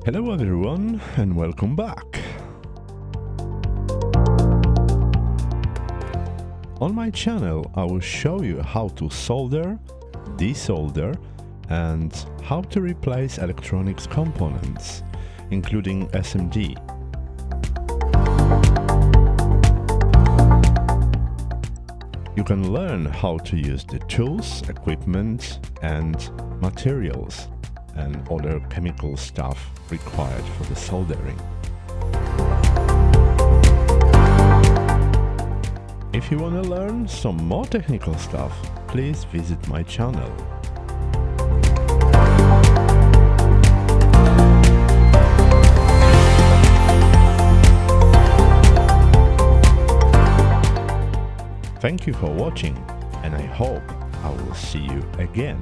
Hello everyone and welcome back. On my channel I will show you how to solder, desolder and how to replace electronics components, including SMD. You can learn how to use the tools, equipment and materials and other chemical stuff required for the soldering. If you want to learn some more technical stuff, please visit my channel. Thank you for watching, and I hope I will see you again.